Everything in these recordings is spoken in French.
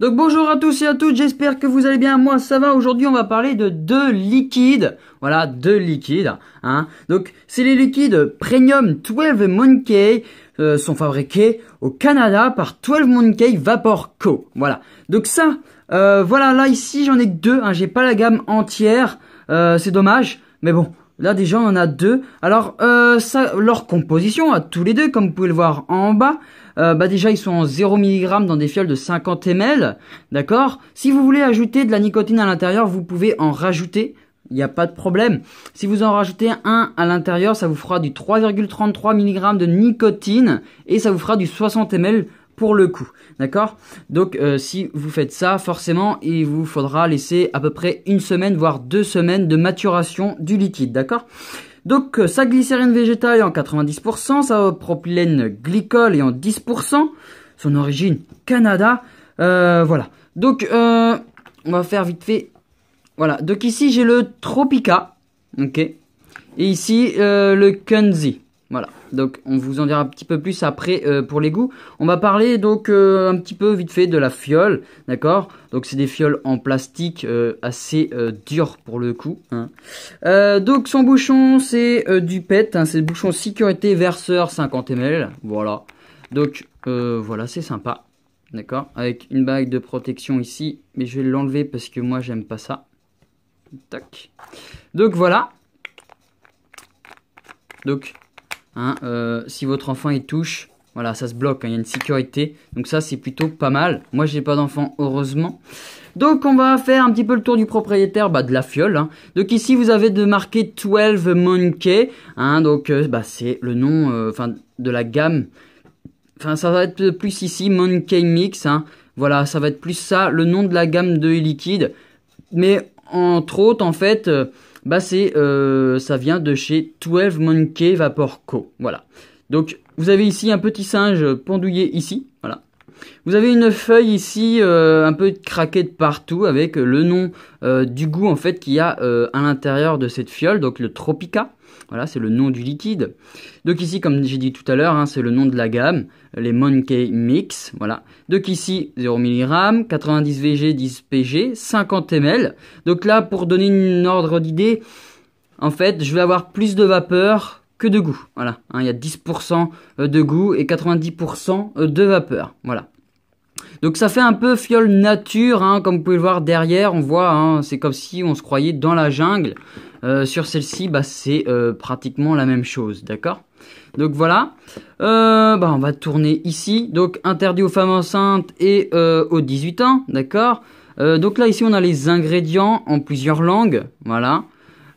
Donc bonjour à tous et à toutes, j'espère que vous allez bien, moi ça va. Aujourd'hui on va parler de deux liquides, voilà, deux liquides, hein. Donc c'est les liquides Premium 12 Monkey, sont fabriqués au Canada par 12 Monkey Vapor Co. Voilà, donc ça, voilà, là ici j'en ai que deux, hein. J'ai pas la gamme entière, c'est dommage, mais bon. Là déjà on en a deux. Alors ça, leur composition à tous les deux, comme vous pouvez le voir en bas, bah déjà ils sont en 0 mg dans des fioles de 50 ml, d'accord. Si vous voulez ajouter de la nicotine à l'intérieur, vous pouvez en rajouter, il n'y a pas de problème. Si vous en rajoutez un à l'intérieur, ça vous fera du 3,33 mg de nicotine et ça vous fera du 60 ml pour le coup, d'accord. Donc si vous faites ça, forcément il vous faudra laisser à peu près une semaine voire 2 semaines de maturation du liquide, d'accord. Donc sa glycérine végétale est en 90%, sa propylène glycol est en 10%, son origine Canada, voilà. Donc on va faire vite fait, voilà. Donc ici j'ai le Tropica, ok, et ici le Kunzi. Voilà, donc on vous en dira un petit peu plus après pour les goûts. On va parler donc un petit peu vite fait de la fiole, d'accord. Donc c'est des fioles en plastique assez dures pour le coup, hein. Donc son bouchon c'est du PET, hein, c'est le bouchon sécurité verseur 50 ml, voilà. Donc voilà, c'est sympa, d'accord. Avec une bague de protection ici, mais je vais l'enlever parce que moi j'aime pas ça. Tac. Donc voilà. Donc hein, si votre enfant y touche, voilà, ça se bloque, hein, il y a une sécurité, donc ça c'est plutôt pas mal. Moi j'ai pas d'enfant heureusement. Donc on va faire un petit peu le tour du propriétaire, bah, de la fiole, hein. Donc ici vous avez de marqué 12 Monkey, hein, donc bah, c'est le nom enfin de la gamme. Enfin ça va être plus ici Monkey Mix, hein. Voilà, ça va être plus ça, le nom de la gamme de liquide. Mais entre autres en fait, bah c'est ça vient de chez 12 Monkey Vapor Co. Voilà. Donc vous avez ici un petit singe pendouillé ici, voilà. Vous avez une feuille ici un peu craquée de partout avec le nom du goût en fait qu'il y a à l'intérieur de cette fiole, donc le Tropica. Voilà, c'est le nom du liquide. Donc ici, comme j'ai dit tout à l'heure, hein, c'est le nom de la gamme, les Monkey Mix. Voilà. Donc ici, 0 mg, 90 VG, 10 PG, 50 ml. Donc là, pour donner une ordre d'idée, en fait, je vais avoir plus de vapeur que de goût. Voilà. Hein, il y a 10% de goût et 90% de vapeur. Voilà. Donc ça fait un peu fiole nature, hein, comme vous pouvez le voir derrière, on voit, hein, c'est comme si on se croyait dans la jungle. Sur celle-ci, bah, c'est pratiquement la même chose, d'accord. Donc voilà, bah, on va tourner ici, donc interdit aux femmes enceintes et aux 18 ans, d'accord. Donc là, ici, on a les ingrédients en plusieurs langues, voilà.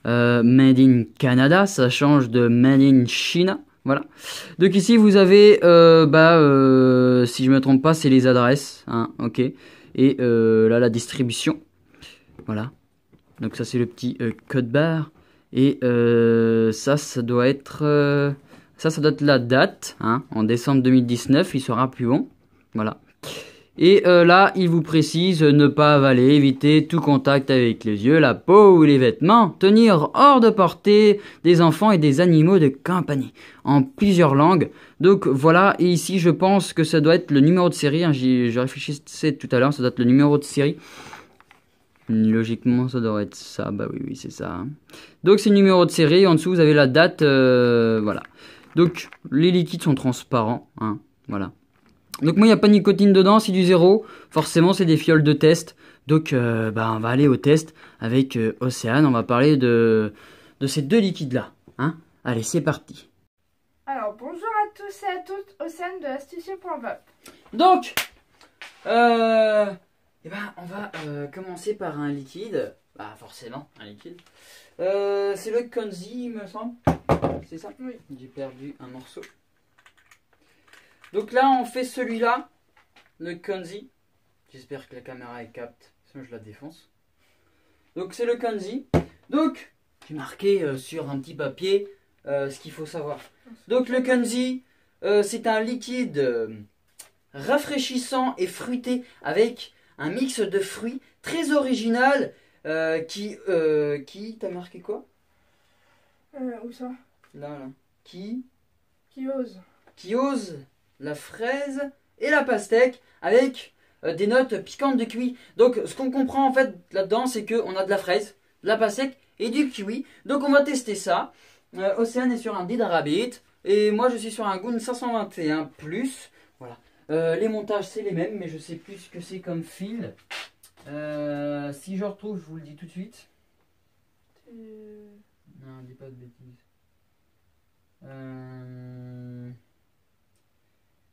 Made in Canada, ça change de Made in China. Voilà. Donc ici vous avez, si je me trompe pas, c'est les adresses, hein, ok. Et là la distribution. Voilà. Donc ça c'est le petit code barre. Et ça doit être, ça doit être la date, hein, en décembre 2019. Il sera plus bon. Voilà. Et là, il vous précise ne pas avaler, éviter tout contact avec les yeux, la peau ou les vêtements, tenir hors de portée des enfants et des animaux de compagnie, en plusieurs langues. Donc voilà, et ici je pense que ça doit être le numéro de série, hein, je réfléchissais tout à l'heure, ça doit être le numéro de série. Logiquement ça doit être ça, bah oui c'est ça, hein. Donc c'est le numéro de série, en dessous vous avez la date, voilà. Donc les liquides sont transparents, hein, voilà. Donc moi il n'y a pas de nicotine dedans, c'est du zéro. Forcément c'est des fioles de test. Donc bah, on va aller au test avec Océane. On va parler de ces deux liquides là, hein. Allez c'est parti. Alors bonjour à tous et à toutes, Océane de astucieux.vape. Donc on va commencer par un liquide. Bah forcément un liquide. C'est le Kunzi il me semble. C'est ça? Oui. J'ai perdu un morceau. Donc là, on fait celui-là, le Kunzi. J'espère que la caméra est capte, sinon je la défonce. Donc c'est le Kunzi. Donc, j'ai marqué sur un petit papier ce qu'il faut savoir. Donc le Kunzi, c'est un liquide rafraîchissant et fruité avec un mix de fruits très original qui t'as marqué quoi? Où ça? Là. Qui ose. la fraise et la pastèque avec des notes piquantes de kiwi. Donc ce qu'on comprend en fait là-dedans, c'est qu'on a de la fraise, de la pastèque et du kiwi. Donc on va tester ça. Océane est sur un Dida Rabbit et moi je suis sur un Goon 521 Plus. Voilà. Les montages c'est les mêmes, mais je sais plus ce que c'est comme fil. Si je retrouve, je vous le dis tout de suite. Non, dis pas de bêtises.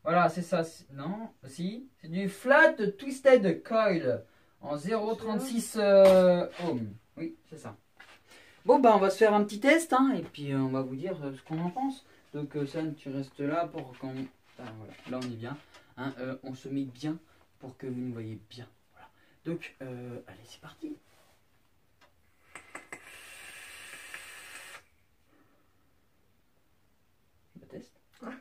Voilà, c'est ça. Non, si. C'est du Flat Twisted Coil en 0,36 ohm. Oui, c'est ça. Bon, bah, on va se faire un petit test, hein, et puis on va vous dire ce qu'on en pense. Donc, Sam, tu restes là pour quand. Ah, voilà, là, on est bien. Hein, on se met bien pour que vous nous voyez bien. Voilà. Donc, allez, c'est parti. Je teste. Ouais.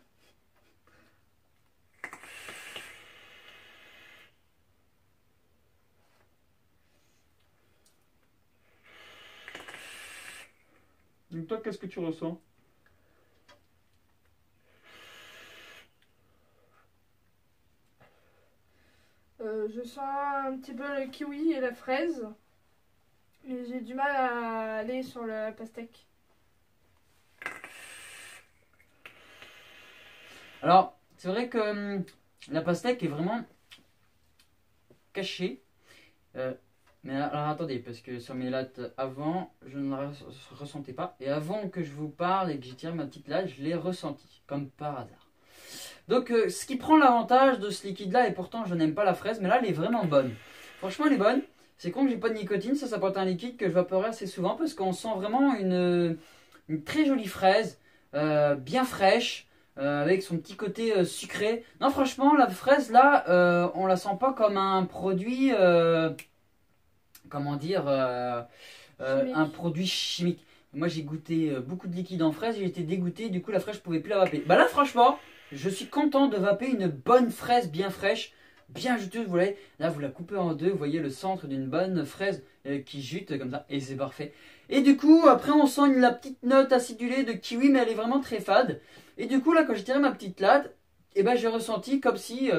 Donc toi, qu'est-ce que tu ressens? Je sens un petit peu le kiwi et la fraise. Mais j'ai du mal à aller sur la pastèque. Alors, c'est vrai que la pastèque est vraiment cachée. Mais alors attendez, parce que sur mes lattes avant, je ne la ressentais pas. Et avant que je vous parle et que j'ai tiré ma petite latte, je l'ai ressenti, comme par hasard. Donc ce qui prend l'avantage de ce liquide là, et pourtant je n'aime pas la fraise, mais là elle est vraiment bonne. Franchement elle est bonne. C'est con que j'ai pas de nicotine, ça peut être un liquide que je vaporerai assez souvent parce qu'on sent vraiment une très jolie fraise, bien fraîche, avec son petit côté sucré. Non franchement la fraise là, on la sent pas comme un produit, comment dire, un produit chimique. Moi j'ai goûté beaucoup de liquide en fraise et j'étais dégoûté, du coup la fraise je pouvais plus la vaper. Bah là franchement, je suis content de vaper une bonne fraise bien fraîche, bien juteuse, vous voyez. Là vous la coupez en deux, vous voyez le centre d'une bonne fraise qui jute comme ça, et c'est parfait. Et du coup après on sent la petite note acidulée de kiwi, mais elle est vraiment très fade. Et du coup là quand j'ai tiré ma petite latte, et ben j'ai ressenti comme si...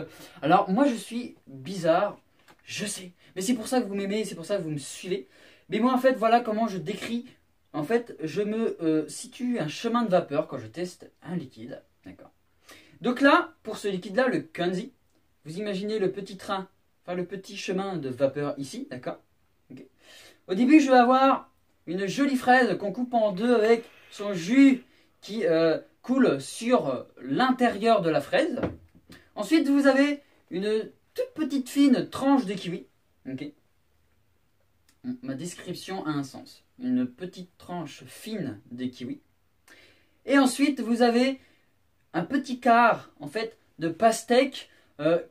Alors moi je suis bizarre, je sais, mais c'est pour ça que vous m'aimez, c'est pour ça que vous me suivez. Mais moi en fait voilà comment je décris. En fait je me situe un chemin de vapeur quand je teste un liquide, d'accord. Donc là, pour ce liquide-là, le Kunzi, vous imaginez le petit train, enfin le petit chemin de vapeur ici, d'accord. Okay. Au début, je vais avoir une jolie fraise qu'on coupe en deux avec son jus qui coule sur l'intérieur de la fraise. Ensuite, vous avez une toute petite fine tranche de kiwi. Okay. Ma description a un sens. Une petite tranche fine de kiwi. Et ensuite, vous avez un petit quart en fait de pastèque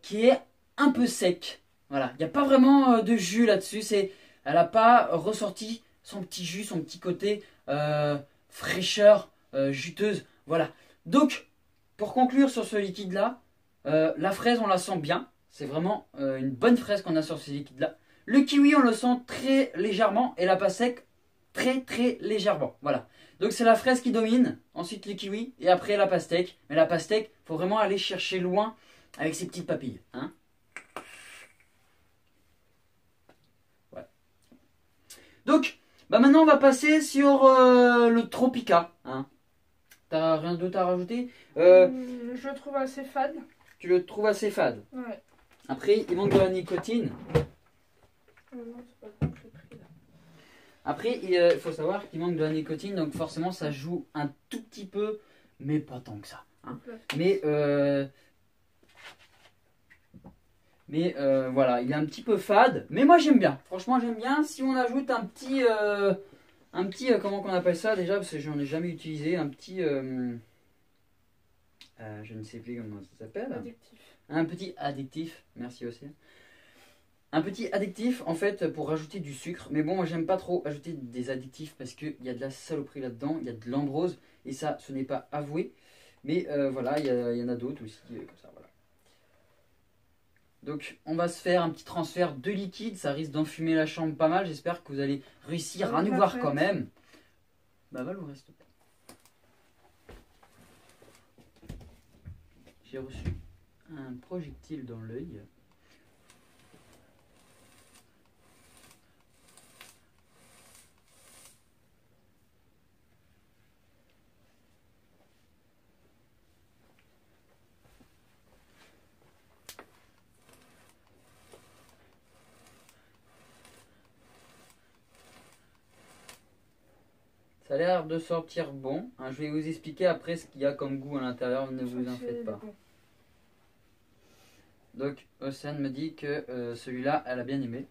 qui est un peu sec. Voilà, il n'y a pas vraiment de jus là-dessus. Elle n'a pas ressorti son petit jus, son petit côté fraîcheur, juteuse. Voilà. Donc, pour conclure sur ce liquide-là, la fraise on la sent bien. C'est vraiment une bonne fraise qu'on a sur ce liquide-là. Le kiwi on le sent très légèrement et la pastèque très très légèrement. Voilà. Donc c'est la fraise qui domine, ensuite le kiwi et après la pastèque. Mais la pastèque, faut vraiment aller chercher loin avec ses petites papilles. Hein, ouais. Donc, bah maintenant on va passer sur le Tropica. Hein. T'as rien d'autre à rajouter? Je le trouve assez fade. Tu le trouves assez fade? Ouais. Après, il manque de la nicotine. Non, c'est pas bon, je l'ai pris là. Après, il faut savoir qu'il manque de la nicotine, donc forcément ça joue un tout petit peu, mais pas tant que ça. Hein. Mais voilà, il est un petit peu fade, mais moi j'aime bien. Franchement j'aime bien. Si on ajoute un petit comment qu'on appelle ça déjà, parce que j'en ai jamais utilisé, un petit, je ne sais plus comment ça s'appelle. Addictif. Un petit addictif, merci aussi. Un petit addictif en fait pour rajouter du sucre. Mais bon, moi j'aime pas trop ajouter des additifs parce qu'il y a de la saloperie là-dedans, il y a de l'ambrose et ça, ce n'est pas avoué. Mais voilà, il y en a d'autres aussi comme ça, voilà. Donc on va se faire un petit transfert de liquide, ça risque d'enfumer la chambre pas mal, j'espère que vous allez réussir à nous voir quand même. Bah Valou reste pas. J'ai reçu un projectile dans l'œil. Ça a l'air de sortir bon. Hein, je vais vous expliquer après ce qu'il y a comme goût à l'intérieur, ne vous en faites pas. Donc Océane me dit que celui-là, elle a bien aimé.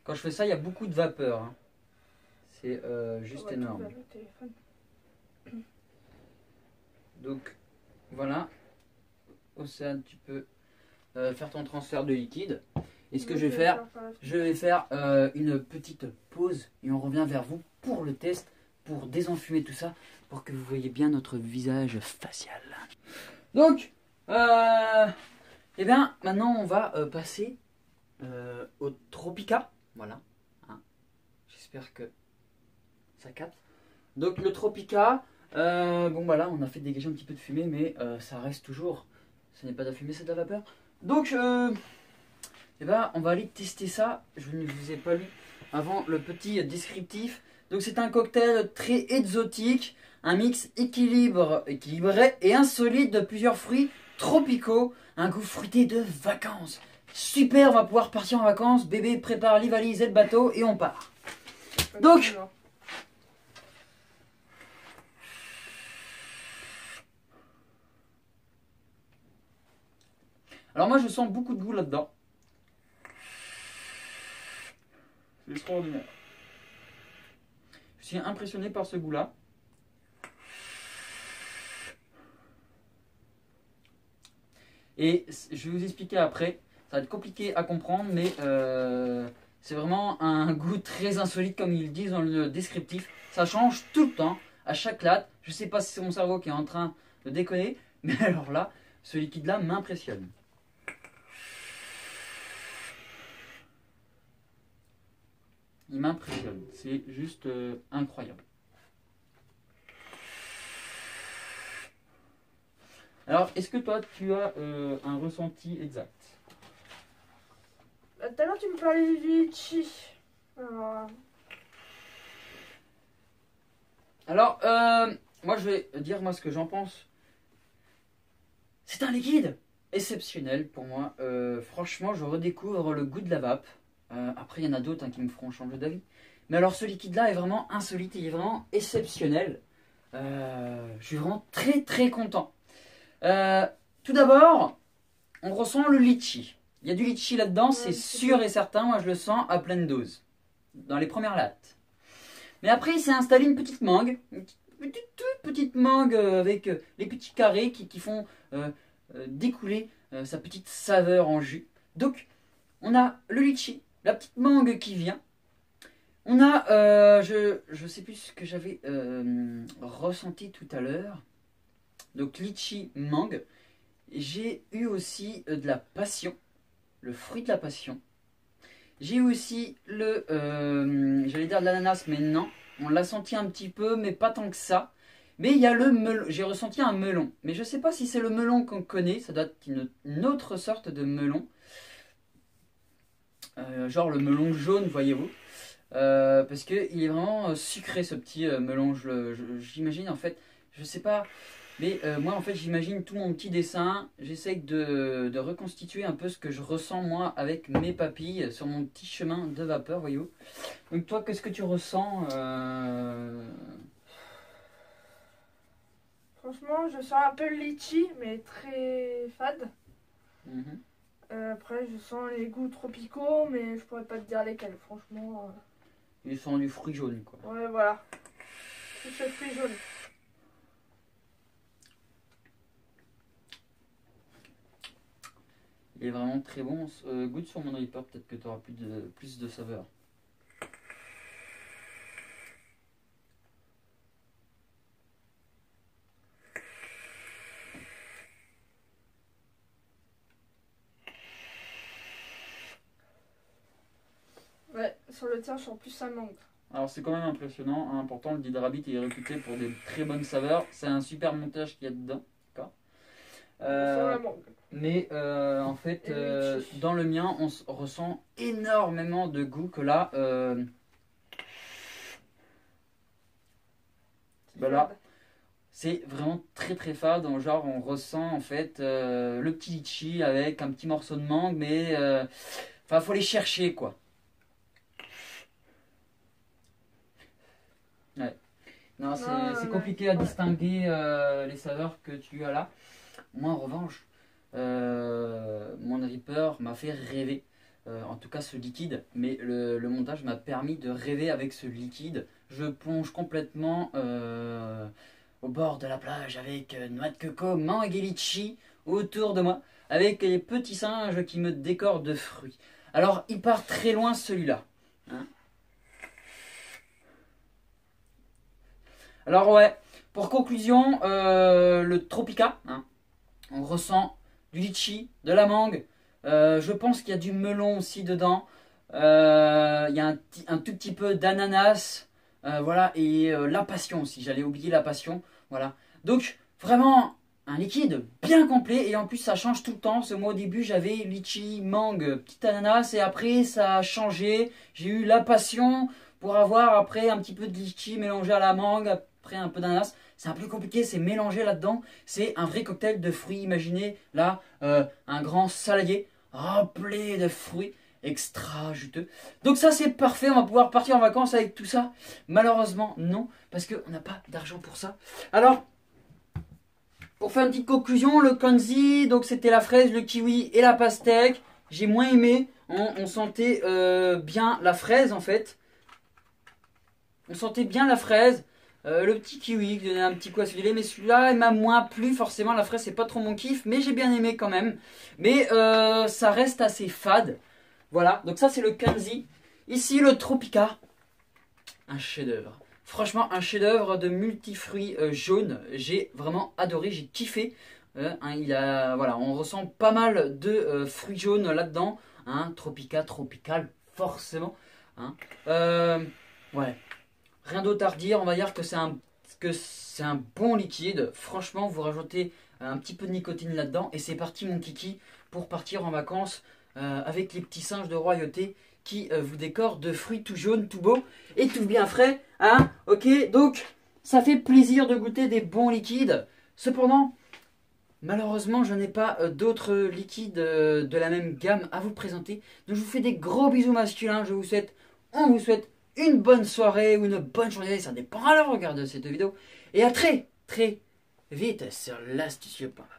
Quand je fais ça, il y a beaucoup de vapeur. Hein. C'est juste énorme. Donc voilà. Océane, tu peux faire ton transfert de liquide. Et ce que je vais faire une petite pause et on revient vers vous pour le test, pour désenfumer tout ça, pour que vous voyez bien notre visage facial. Donc, eh bien, maintenant on va passer au Tropica. Voilà. Hein. J'espère que ça capte. Donc le Tropica, bon voilà, on a fait dégager un petit peu de fumée, mais ça reste toujours... Ce n'est pas de la fumée, c'est de la vapeur. Donc, eh ben, on va aller tester ça. Je ne vous ai pas lu avant le petit descriptif. Donc, c'est un cocktail très exotique. Un mix équilibré et insolite de plusieurs fruits tropicaux. Un goût fruité de vacances. Super, on va pouvoir partir en vacances. Bébé prépare les valises et le bateau et on part. Donc... Alors moi je sens beaucoup de goût là-dedans. C'est extraordinaire. Je suis impressionné par ce goût-là. Et je vais vous expliquer après. Ça va être compliqué à comprendre, mais c'est vraiment un goût très insolite comme ils le disent dans le descriptif. Ça change tout le temps, à chaque latte. Je ne sais pas si c'est mon cerveau qui est en train de déconner, mais alors là, ce liquide-là m'impressionne. Il m'impressionne, c'est juste incroyable. Alors, est-ce que toi, tu as un ressenti exact? Tout à l'heure, tu me parlais du litchi. Alors, moi, je vais dire moi ce que j'en pense. C'est un liquide exceptionnel pour moi. Franchement, je redécouvre le goût de la vape. Après, il y en a d'autres hein, qui me feront changer d'avis. Mais alors, ce liquide-là est vraiment insolite, il est vraiment exceptionnel. Je suis vraiment très très content. Tout d'abord, on ressent le litchi. Il y a du litchi là-dedans, c'est sûr et certain. Moi, je le sens à pleine dose, dans les premières lattes. Mais après, il s'est installé une petite mangue, toute petite mangue avec les petits carrés qui font découler sa petite saveur en jus. Donc, on a le litchi. La petite mangue qui vient. On a, je sais plus ce que j'avais ressenti tout à l'heure. Donc litchi, mangue. J'ai eu aussi de la passion, le fruit de la passion. J'ai eu aussi le, j'allais dire de l'ananas, mais non. On l'a senti un petit peu, mais pas tant que ça. Mais il y a le melon. J'ai ressenti un melon. Mais je ne sais pas si c'est le melon qu'on connaît. Ça doit être une autre sorte de melon. Genre le melon jaune, voyez-vous. Parce qu'il est vraiment sucré ce petit melon. J'imagine en fait, je sais pas, mais moi en fait j'imagine tout mon petit dessin. J'essaie de reconstituer un peu ce que je ressens moi avec mes papilles sur mon petit chemin de vapeur, voyez-vous. Donc toi, qu'est-ce que tu ressens Franchement, je sens un peu le litchi, mais très fade. Après, je sens les goûts tropicaux, mais je pourrais pas te dire lesquels, franchement. Il sent du fruit jaune, quoi. Ouais, voilà. C'est ce fruit jaune. Il est vraiment très bon. Goûte sur mon hyper, peut-être que tu auras plus de saveur. sur le tien, je sens plus amande. Alors c'est quand même impressionnant, hein. Pourtant le Did Rabbit est réputé pour des très bonnes saveurs. C'est un super montage qu'il y a dedans. Sur la mangue. Mais en fait, Et le litchi. dans le mien, on ressent énormément de goût que là. Bah là, c'est vraiment très très fade. Donc, genre, on ressent en fait le petit litchi avec un petit morceau de mangue, mais enfin, faut les chercher quoi. Ouais. Non, c'est compliqué à distinguer les saveurs que tu as là. Moi, en revanche, mon Reaper m'a fait rêver. En tout cas, ce liquide. Mais le montage m'a permis de rêver avec ce liquide. Je plonge complètement au bord de la plage avec noix de coco, mangue et litchi autour de moi. Avec les petits singes qui me décorent de fruits. Alors, il part très loin celui-là. Hein. Alors ouais, pour conclusion, le Tropica, hein, on ressent du litchi, de la mangue, je pense qu'il y a du melon aussi dedans, il y a un tout petit peu d'ananas, voilà, et la passion aussi, j'allais oublier la passion, voilà. Donc vraiment un liquide bien complet et en plus ça change tout le temps, parce que moi au début j'avais litchi, mangue, petit ananas et après ça a changé, j'ai eu la passion pour avoir après un petit peu de litchi mélangé à la mangue, après un peu d'ananas. C'est un peu compliqué, c'est mélangé là-dedans. C'est un vrai cocktail de fruits. Imaginez là un grand saladier rempli de fruits extra juteux. Donc ça c'est parfait, on va pouvoir partir en vacances avec tout ça. Malheureusement non, parce qu'on n'a pas d'argent pour ça. Alors, pour faire une petite conclusion, le Kanzi, donc c'était la fraise, le kiwi et la pastèque. J'ai moins aimé, on sentait bien la fraise en fait. On sentait bien la fraise. Le petit kiwi qui donnait un petit coup à celui-là, mais celui-là il m'a moins plu. Forcément la fraise c'est pas trop mon kiff, mais j'ai bien aimé quand même. Mais ça reste assez fade. Voilà, donc ça c'est le Kanzi. Ici le Tropica, un chef-d'œuvre. Franchement un chef-d'œuvre de multifruits jaunes. J'ai vraiment adoré, j'ai kiffé. Voilà, on ressent pas mal de fruits jaunes là-dedans. Hein, Tropica, tropical, forcément. Hein. Ouais. Rien d'autre à redire, on va dire que c'est un bon liquide. Franchement, vous rajoutez un petit peu de nicotine là-dedans et c'est parti mon kiki pour partir en vacances avec les petits singes de royauté qui vous décorent de fruits tout jaunes, tout beaux et tout bien frais. Hein, ok, donc ça fait plaisir de goûter des bons liquides. Cependant, malheureusement, je n'ai pas d'autres liquides de la même gamme à vous présenter. Donc je vous fais des gros bisous masculins. On vous souhaite une bonne soirée ou une bonne journée, ça dépend à l'heure regard de cette vidéo. Et à très très vite sur l'astucieux.fr.